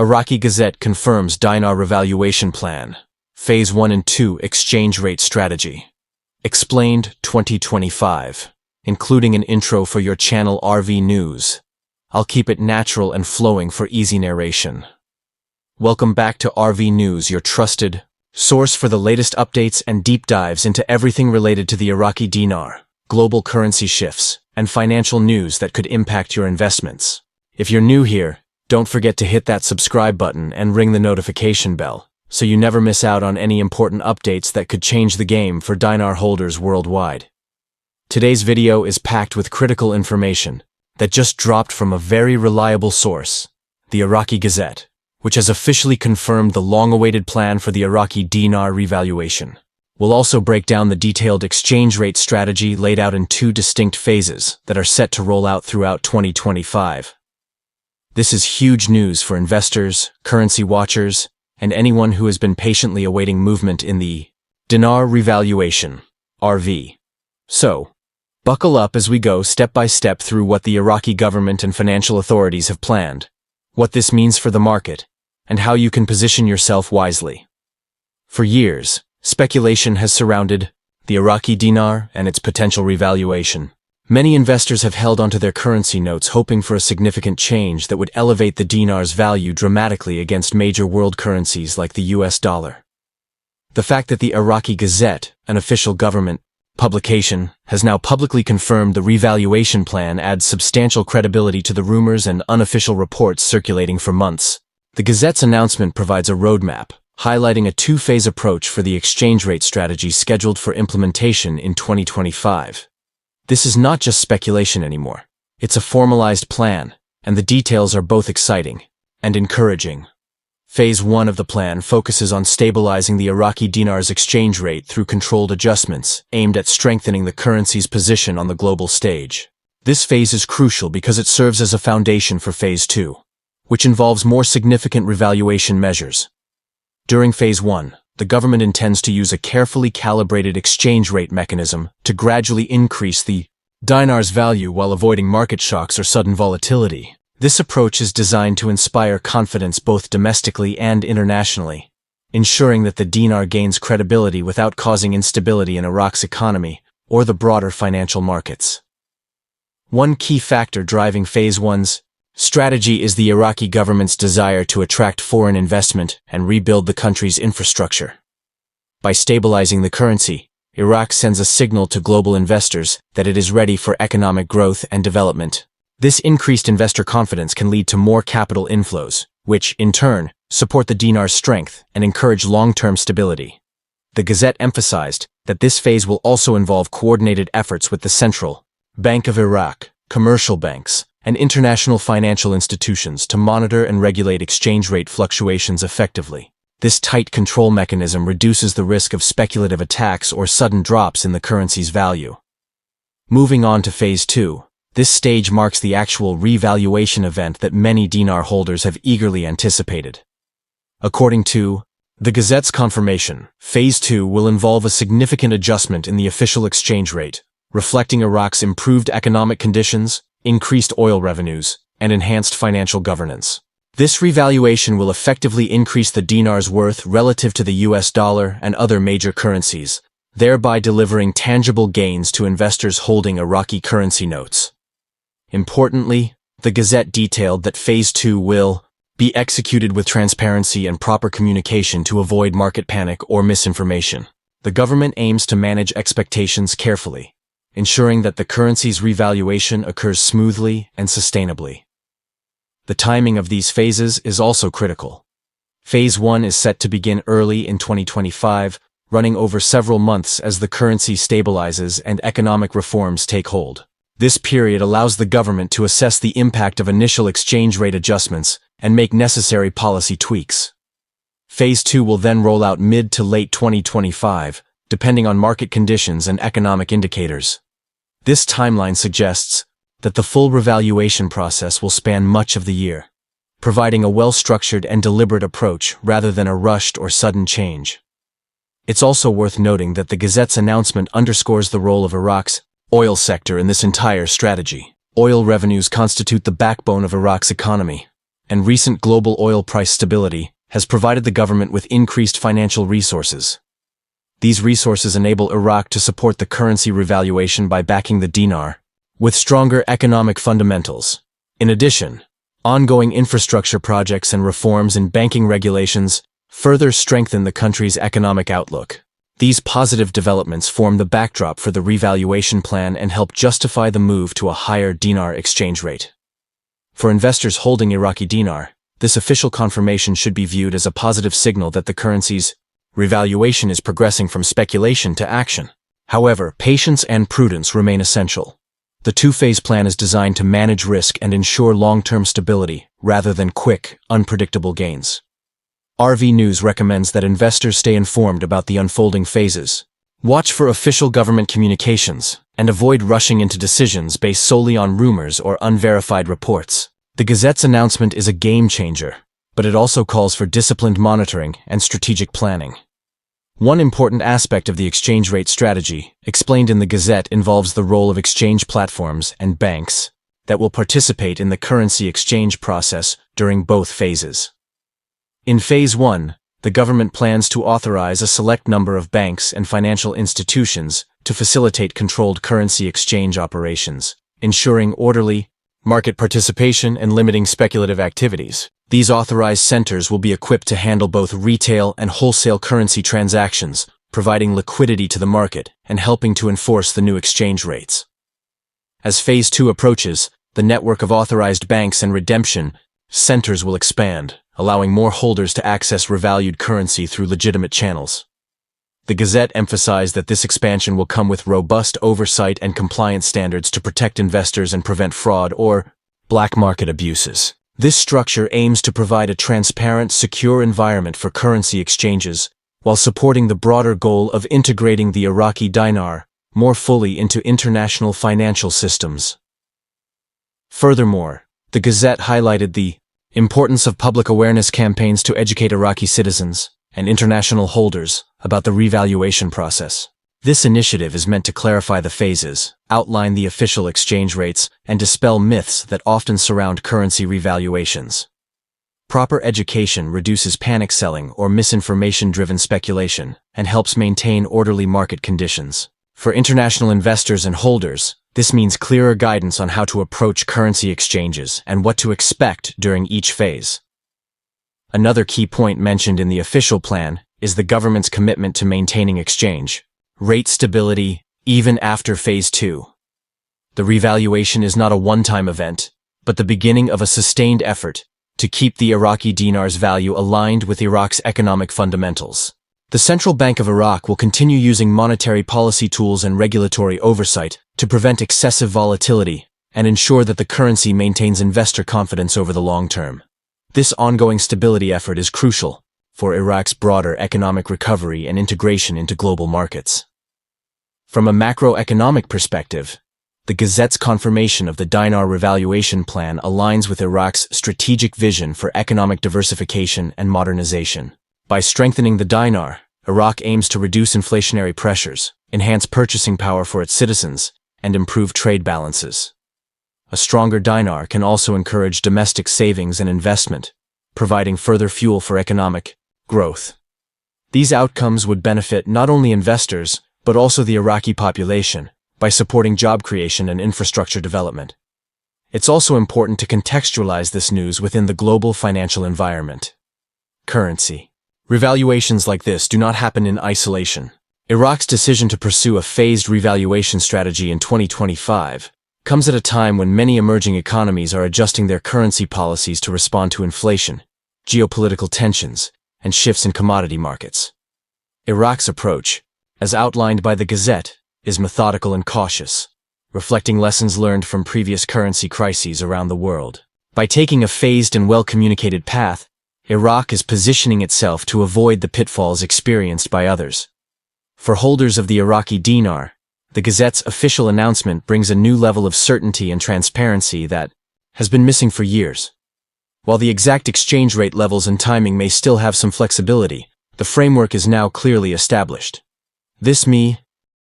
Iraqi Gazette confirms Dinar Revaluation Plan. Phase 1 and 2 Exchange Rate Strategy. Explained 2025. Including an intro for your channel RV News. I'll keep it natural and flowing for easy narration. Welcome back to RV News, your trusted source for the latest updates and deep dives into everything related to the Iraqi dinar, global currency shifts, and financial news that could impact your investments. If you're new here, don't forget to hit that subscribe button and ring the notification bell, so you never miss out on any important updates that could change the game for dinar holders worldwide. Today's video is packed with critical information that just dropped from a very reliable source, the Iraqi Gazette, which has officially confirmed the long-awaited plan for the Iraqi dinar revaluation. We'll also break down the detailed exchange rate strategy laid out in 2 distinct phases that are set to roll out throughout 2025. This is huge news for investors, currency watchers, and anyone who has been patiently awaiting movement in the Dinar Revaluation, RV. So, buckle up as we go step by step through what the Iraqi government and financial authorities have planned, what this means for the market, and how you can position yourself wisely. For years, speculation has surrounded the Iraqi dinar and its potential revaluation. Many investors have held onto their currency notes hoping for a significant change that would elevate the dinar's value dramatically against major world currencies like the US dollar. The fact that the Iraqi Gazette, an official government publication, has now publicly confirmed the revaluation plan adds substantial credibility to the rumors and unofficial reports circulating for months. The Gazette's announcement provides a roadmap, highlighting a 2-phase approach for the exchange rate strategy scheduled for implementation in 2025. This is not just speculation anymore. It's a formalized plan, and the details are both exciting and encouraging. Phase 1 of the plan focuses on stabilizing the Iraqi dinar's exchange rate through controlled adjustments aimed at strengthening the currency's position on the global stage. This phase is crucial because it serves as a foundation for Phase 2, which involves more significant revaluation measures. During Phase 1, the government intends to use a carefully calibrated exchange rate mechanism to gradually increase the dinar's value while avoiding market shocks or sudden volatility. This approach is designed to inspire confidence both domestically and internationally, ensuring that the dinar gains credibility without causing instability in Iraq's economy or the broader financial markets. One key factor driving Phase 1's strategy is the Iraqi government's desire to attract foreign investment and rebuild the country's infrastructure. By stabilizing the currency, Iraq sends a signal to global investors that it is ready for economic growth and development. This increased investor confidence can lead to more capital inflows, which, in turn, support the dinar's strength and encourage long-term stability. The Gazette emphasized that this phase will also involve coordinated efforts with the Central Bank of Iraq, commercial banks, and international financial institutions to monitor and regulate exchange rate fluctuations effectively. This tight control mechanism reduces the risk of speculative attacks or sudden drops in the currency's value. Moving on to Phase 2, this stage marks the actual revaluation event that many dinar holders have eagerly anticipated. According to the Gazette's confirmation, Phase 2 will involve a significant adjustment in the official exchange rate, reflecting Iraq's improved economic conditions, increased oil revenues, and enhanced financial governance. This revaluation will effectively increase the dinar's worth relative to the US dollar and other major currencies, thereby delivering tangible gains to investors holding Iraqi currency notes. Importantly, the Gazette detailed that Phase 2 will be executed with transparency and proper communication to avoid market panic or misinformation. The government aims to manage expectations carefully, ensuring that the currency's revaluation occurs smoothly and sustainably. The timing of these phases is also critical. Phase 1 is set to begin early in 2025, running over several months as the currency stabilizes and economic reforms take hold. This period allows the government to assess the impact of initial exchange rate adjustments and make necessary policy tweaks. Phase 2 will then roll out mid to late 2025, depending on market conditions and economic indicators. This timeline suggests that the full revaluation process will span much of the year, providing a well-structured and deliberate approach rather than a rushed or sudden change. It's also worth noting that the Gazette's announcement underscores the role of Iraq's oil sector in this entire strategy. Oil revenues constitute the backbone of Iraq's economy, and recent global oil price stability has provided the government with increased financial resources. These resources enable Iraq to support the currency revaluation by backing the dinar with stronger economic fundamentals. In addition, ongoing infrastructure projects and reforms in banking regulations further strengthen the country's economic outlook. These positive developments form the backdrop for the revaluation plan and help justify the move to a higher dinar exchange rate. For investors holding Iraqi dinar, this official confirmation should be viewed as a positive signal that the currency's revaluation is progressing from speculation to action. However, patience and prudence remain essential. The two-phase plan is designed to manage risk and ensure long-term stability rather than quick, unpredictable gains. RV News recommends that investors stay informed about the unfolding phases. Watch for official government communications and avoid rushing into decisions based solely on rumors or unverified reports. The Gazette's announcement is a game changer, but it also calls for disciplined monitoring and strategic planning. One important aspect of the exchange rate strategy, explained in the Gazette, involves the role of exchange platforms and banks that will participate in the currency exchange process during both phases. In Phase 1, the government plans to authorize a select number of banks and financial institutions to facilitate controlled currency exchange operations, ensuring orderly market participation and limiting speculative activities. These authorized centers will be equipped to handle both retail and wholesale currency transactions, providing liquidity to the market and helping to enforce the new exchange rates. As Phase 2 approaches, the network of authorized banks and redemption centers will expand, allowing more holders to access revalued currency through legitimate channels. The Gazette emphasized that this expansion will come with robust oversight and compliance standards to protect investors and prevent fraud or black market abuses. This structure aims to provide a transparent, secure environment for currency exchanges, while supporting the broader goal of integrating the Iraqi dinar more fully into international financial systems. Furthermore, the Gazette highlighted the importance of public awareness campaigns to educate Iraqi citizens and international holders about the revaluation process. This initiative is meant to clarify the phases, outline the official exchange rates, and dispel myths that often surround currency revaluations. Proper education reduces panic selling or misinformation-driven speculation and helps maintain orderly market conditions. For international investors and holders, this means clearer guidance on how to approach currency exchanges and what to expect during each phase. Another key point mentioned in the official plan is the government's commitment to maintaining exchange rate stability even after Phase 2. The revaluation is not a one-time event, but the beginning of a sustained effort to keep the Iraqi dinar's value aligned with Iraq's economic fundamentals. The Central Bank of Iraq will continue using monetary policy tools and regulatory oversight to prevent excessive volatility and ensure that the currency maintains investor confidence over the long term. This ongoing stability effort is crucial for Iraq's broader economic recovery and integration into global markets. From a macroeconomic perspective, the Gazette's confirmation of the Dinar Revaluation Plan aligns with Iraq's strategic vision for economic diversification and modernization. By strengthening the dinar, Iraq aims to reduce inflationary pressures, enhance purchasing power for its citizens, and improve trade balances. A stronger dinar can also encourage domestic savings and investment, providing further fuel for economic growth. These outcomes would benefit not only investors, but also the Iraqi population, by supporting job creation and infrastructure development. It's also important to contextualize this news within the global financial environment. Currency revaluations like this do not happen in isolation. Iraq's decision to pursue a phased revaluation strategy in 2025 comes at a time when many emerging economies are adjusting their currency policies to respond to inflation, geopolitical tensions, and shifts in commodity markets. Iraq's approach, as outlined by the Gazette, is methodical and cautious, reflecting lessons learned from previous currency crises around the world. By taking a phased and well-communicated path, Iraq is positioning itself to avoid the pitfalls experienced by others. For holders of the Iraqi dinar, the Gazette's official announcement brings a new level of certainty and transparency that has been missing for years. While the exact exchange rate levels and timing may still have some flexibility, the framework is now clearly established. This